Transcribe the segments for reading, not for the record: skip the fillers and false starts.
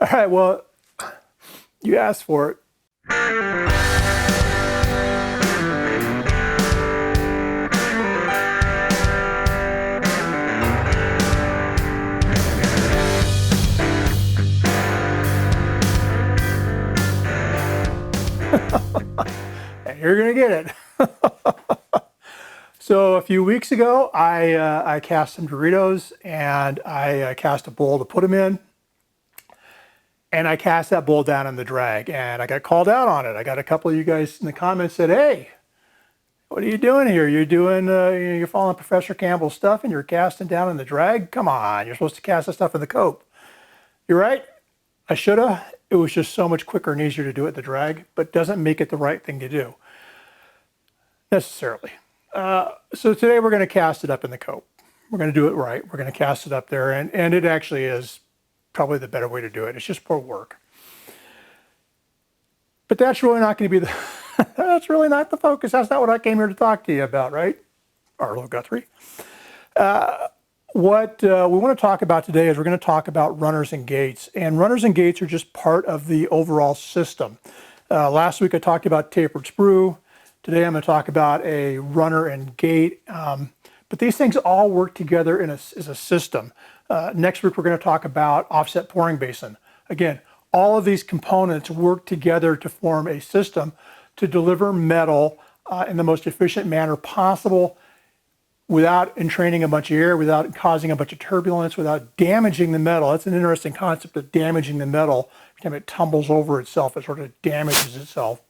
All right, well, you asked for it. And you're gonna get it. So a few weeks ago, I cast some Doritos, and I cast a bowl to put them in. And I cast that bowl down in the drag, and I got called out on it. I got a couple of you guys in the comments said, "Hey, what are you doing here? You're following Professor Campbell's stuff, and you're casting down in the drag. Come on, you're supposed to cast the stuff in the cope." You're right. I should have. It was just so much quicker and easier to do it in the drag, but doesn't make it the right thing to do necessarily. So today we're going to cast it up in the cope. We're going to do it right. We're going to cast it up there, and it actually is probably the better way to do it. It's just poor work. But that's really not going to be the that's really not the focus. That's not what I came here to talk to you about, right? Arlo Guthrie. What we want to talk about today is we're going to talk about runners and gates. And runners and gates are just part of the overall system. Last week I talked about tapered sprue. Today I'm going to talk about a runner and gate. But these things all work together as a system. Next week we're going to talk about offset pouring basin. Again, all of these components work together to form a system to deliver metal in the most efficient manner possible without entraining a bunch of air, without causing a bunch of turbulence, without damaging the metal. That's an interesting concept of damaging the metal. Every time it tumbles over itself, it sort of damages itself.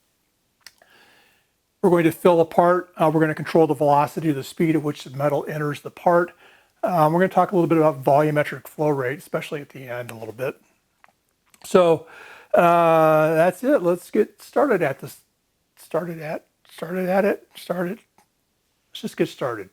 We're going to fill a part. We're going to control the velocity, the speed at which the metal enters the part. We're going to talk a little bit about volumetric flow rate, especially at the end a little bit. So that's it. Let's get started at this. Let's just get started.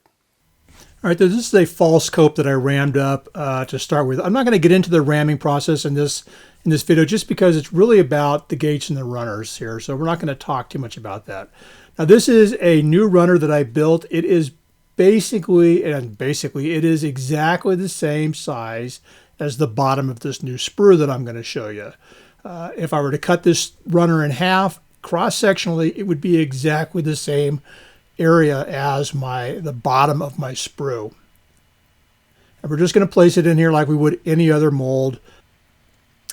All right, this is a false cope that I rammed up to start with. I'm not going to get into the ramming process in this video just because it's really about the gates and the runners here. So we're not going to talk too much about that. Now this is a new runner that I built. It is basically it is exactly the same size as the bottom of this new sprue that I'm going to show you. If I were to cut this runner in half, cross-sectionally, it would be exactly the same area as the bottom of my sprue. And we're just going to place it in here like we would any other mold.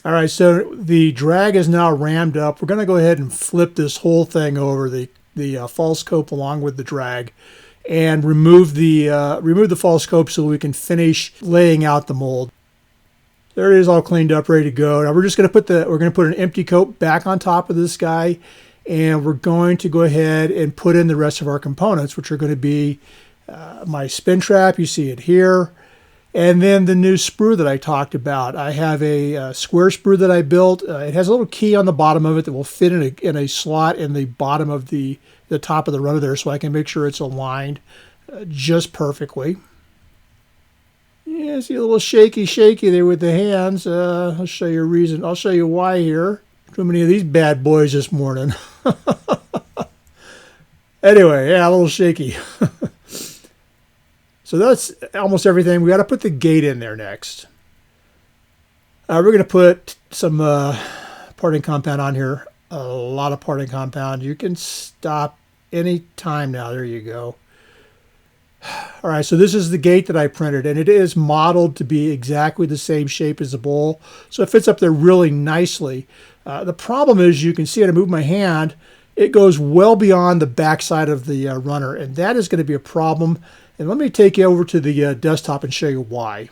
All right, so the drag is now rammed up. We're going to go ahead and flip this whole thing over, the false cope along with the drag, and remove the false cope so we can finish laying out the mold. There it is, all cleaned up, ready to go. Now we're just going to put an empty cope back on top of this guy, and we're going to go ahead and put in the rest of our components, which are going to be my spin trap. You see it here, and then the new sprue that I talked about. I have a square sprue that I built. It has a little key on the bottom of it that will fit in a slot in the bottom of the top of the runner there, so I can make sure it's aligned just perfectly. Yeah, see a little shaky there with the hands. I'll show you a reason. I'll show you why here. Too many of these bad boys this morning. Anyway, yeah, a little shaky. So that's almost everything. We got to put the gate in there next. We're going to put some parting compound on here. A lot of parting compound. You can stop any time now. There you go. All right, so this is the gate that I printed, and it is modeled to be exactly the same shape as the bowl, so it fits up there really nicely. The problem is, you can see it, I move my hand, it goes well beyond the backside of the runner, and that is going to be a problem. And let me take you over to the desktop and show you why.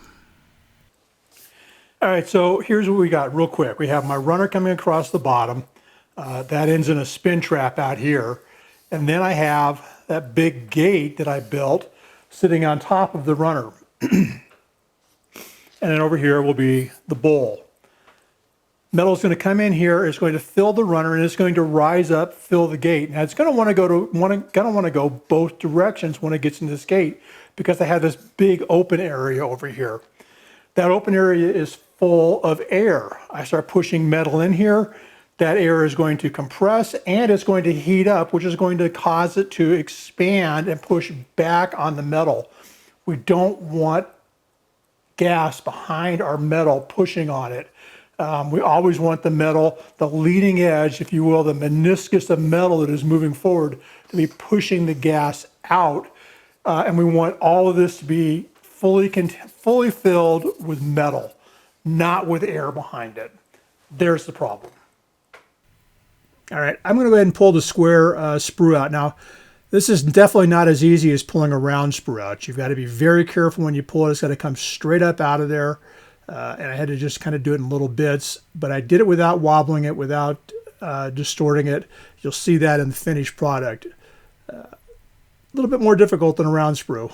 All right, so here's what we got real quick. We have my runner coming across the bottom. That ends in a spin trap out here. And then I have that big gate that I built sitting on top of the runner. And then over here will be the bowl. Metal is going to come in here, it's going to fill the runner, and it's going to rise up, fill the gate. Now it's going to want to go both directions when it gets in this gate, because I have this big open area over here. That open area is full of air. I start pushing metal in here, that air is going to compress and it's going to heat up, which is going to cause it to expand and push back on the metal. We don't want gas behind our metal pushing on it. We always want the metal, the leading edge, if you will, the meniscus of metal that is moving forward to be pushing the gas out. And we want all of this to be fully filled with metal, not with air behind it. There's the problem. All right, I'm going to go ahead and pull the square sprue out. Now, this is definitely not as easy as pulling a round sprue out. You've got to be very careful when you pull it. It's got to come straight up out of there. And I had to just kind of do it in little bits, but I did it without wobbling it, without distorting it. You'll see that in the finished product. A little bit more difficult than a round sprue.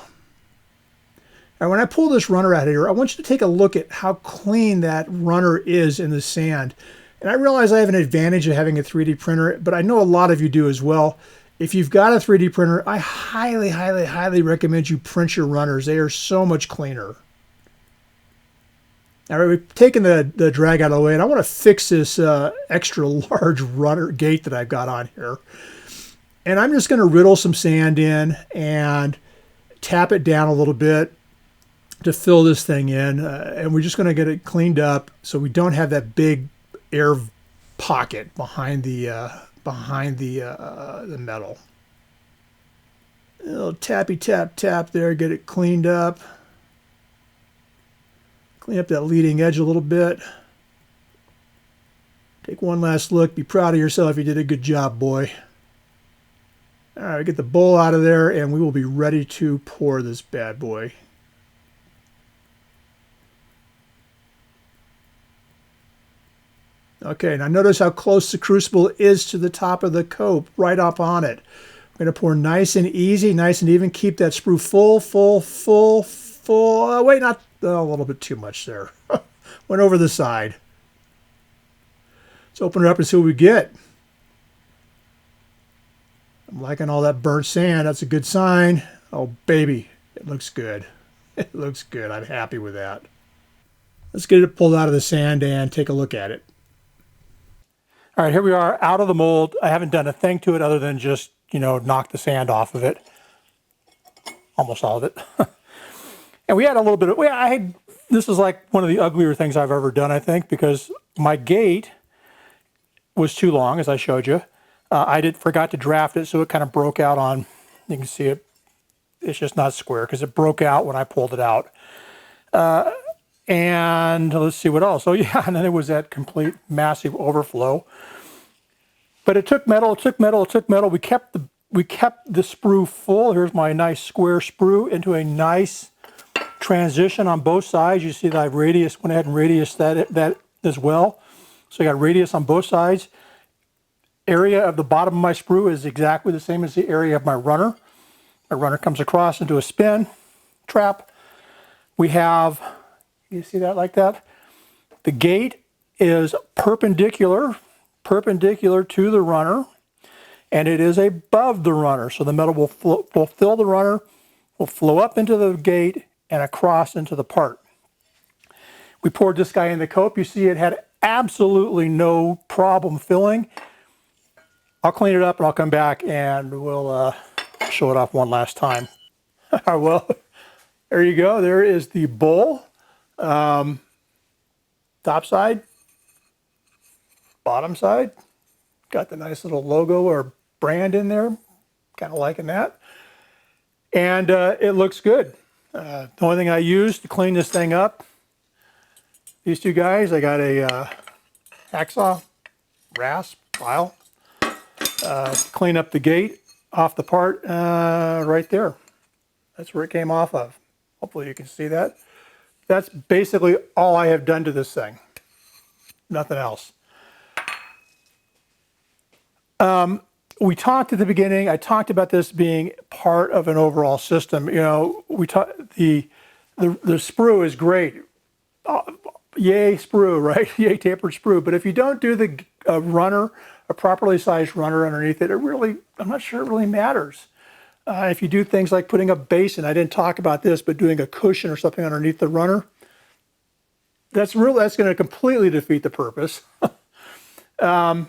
And when I pull this runner out of here, I want you to take a look at how clean that runner is in the sand. And I realize I have an advantage of having a 3D printer, but I know a lot of you do as well. If you've got a 3D printer, I highly, highly, highly recommend you print your runners. They are so much cleaner. All right, we've taken the drag out of the way, and I want to fix this extra large runner gate that I've got on here. And I'm just going to riddle some sand in and tap it down a little bit to fill this thing in. And we're just going to get it cleaned up so we don't have that big air pocket behind the metal. A little tappy tap tap there, get it cleaned up. Clean up that leading edge a little bit. Take one last look. Be proud of yourself. You did a good job, boy. All right, get the bowl out of there, and we will be ready to pour this bad boy. Okay, now notice how close the crucible is to the top of the cope, right up on it. We're going to pour nice and easy, nice and even. Keep that sprue full, full, full, full. Wait, not a little bit too much there. Went over the side. Let's open it up and see what we get. I'm liking all that burnt sand. That's a good sign. Oh, baby, it looks good. It looks good. I'm happy with that. Let's get it pulled out of the sand and take a look at it. All right, here we are out of the mold. I haven't done a thing to it other than just, knock the sand off of it. Almost all of it. And we had a little bit of, this is like one of the uglier things I've ever done, I think, because my gate was too long, as I showed you. I forgot to draft it, so it kind of broke out on, you can see it, it's just not square because it broke out when I pulled it out. And let's see what else. So yeah, and then it was that complete massive overflow. But it took metal, it took metal, it took metal. We kept the sprue full. Here's my nice square sprue into a nice transition on both sides. You see that I've went ahead and radiused that as well. So I got radius on both sides. Area of the bottom of my sprue is exactly the same as the area of my runner. My runner comes across into a spin trap. We have, you see that like that? The gate is perpendicular to the runner, and it is above the runner. So the metal will fill the runner, will flow up into the gate and across into the part. We poured this guy in the cope. You see it had absolutely no problem filling. I'll clean it up and I'll come back and we'll show it off one last time. Well, there you go. There is the bowl. Top side, bottom side. Got the nice little logo or brand in there. Kind of liking that. And it looks good. The only thing I used to clean this thing up, these two guys, I got a hacksaw, rasp, file. Clean up the gate off the part right there. That's where it came off of. Hopefully you can see that. That's basically all I have done to this thing. Nothing else. We talked at the beginning, I talked about this being part of an overall system. We talked, the sprue is great. Yay sprue, right? Yay tapered sprue. But if you don't do the runner, a properly sized runner underneath it, I'm not sure it really matters. If you do things like putting a basin, I didn't talk about this, but doing a cushion or something underneath the runner, that's going to completely defeat the purpose. But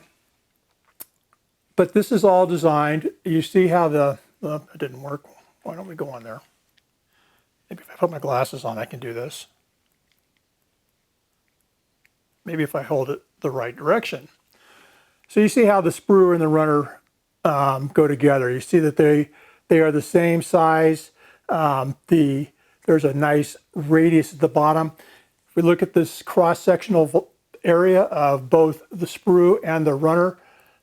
this is all designed. You see how it didn't work. Why don't we go on there? Maybe if I put my glasses on, I can do this. maybe if I hold it the right direction. So you see how the sprue and the runner go together. You see that they are the same size. There's a nice radius at the bottom. If we look at this cross-sectional area of both the sprue and the runner,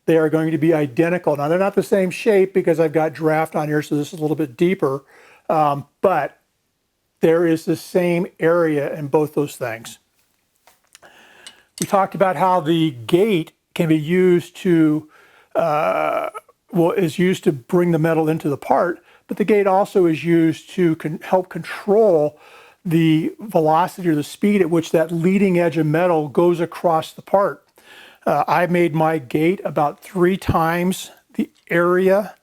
they are going to be identical. Now they're not the same shape because I've got draft on here, so this is a little bit deeper, but there is the same area in both those things. We talked about how the gate can be used to, is used to bring the metal into the part, but the gate also is used to help control the velocity or the speed at which that leading edge of metal goes across the part. I made my gate about 3 times the area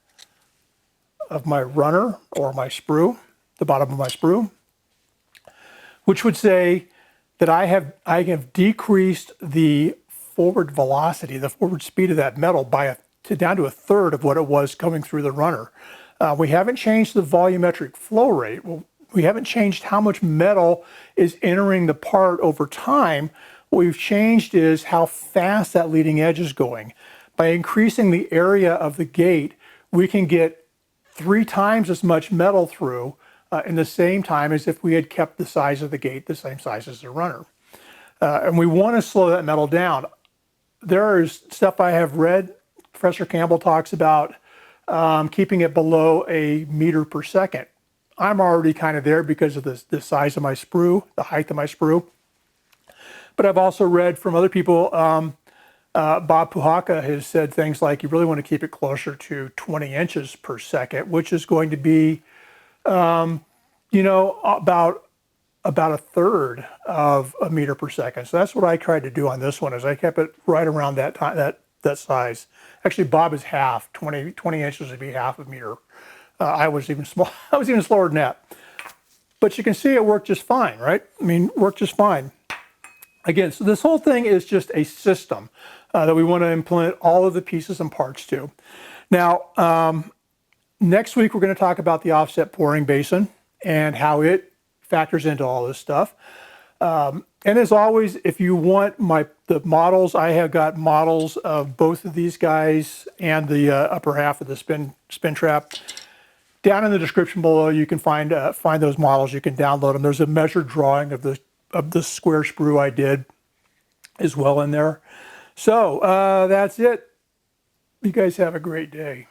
of my runner or my sprue, the bottom of my sprue, which would say that I have decreased the forward velocity, the forward speed of that metal down to 1/3 of what it was coming through the runner. We haven't changed the volumetric flow rate. We haven't changed how much metal is entering the part over time. What we've changed is how fast that leading edge is going. By increasing the area of the gate, we can get 3 times as much metal through in the same time as if we had kept the size of the gate the same size as the runner. And we want to slow that metal down. There is stuff I have read. Professor Campbell talks about keeping it below a meter per second. I'm already kind of there because of the size of my sprue, the height of my sprue. But I've also read from other people, Bob Puhaka has said things like you really want to keep it closer to 20 inches per second, which is going to be, about 1/3 of a meter per second. So that's what I tried to do on this one, is I kept it right around that size. Actually, Bob is half. 20 inches would be half a meter. I was even slower than that. But you can see it worked just fine, right? I mean, worked just fine. Again, so this whole thing is just a system that we want to implement all of the pieces and parts to. Now, next week we're going to talk about the offset pouring basin and how it factors into all this stuff. And as always, if you want the models, I have got models of both of these guys and the upper half of the spin trap. Down in the description below, you can find those models. You can download them. There's a measured drawing of the square sprue I did as well in there. So that's it. You guys have a great day.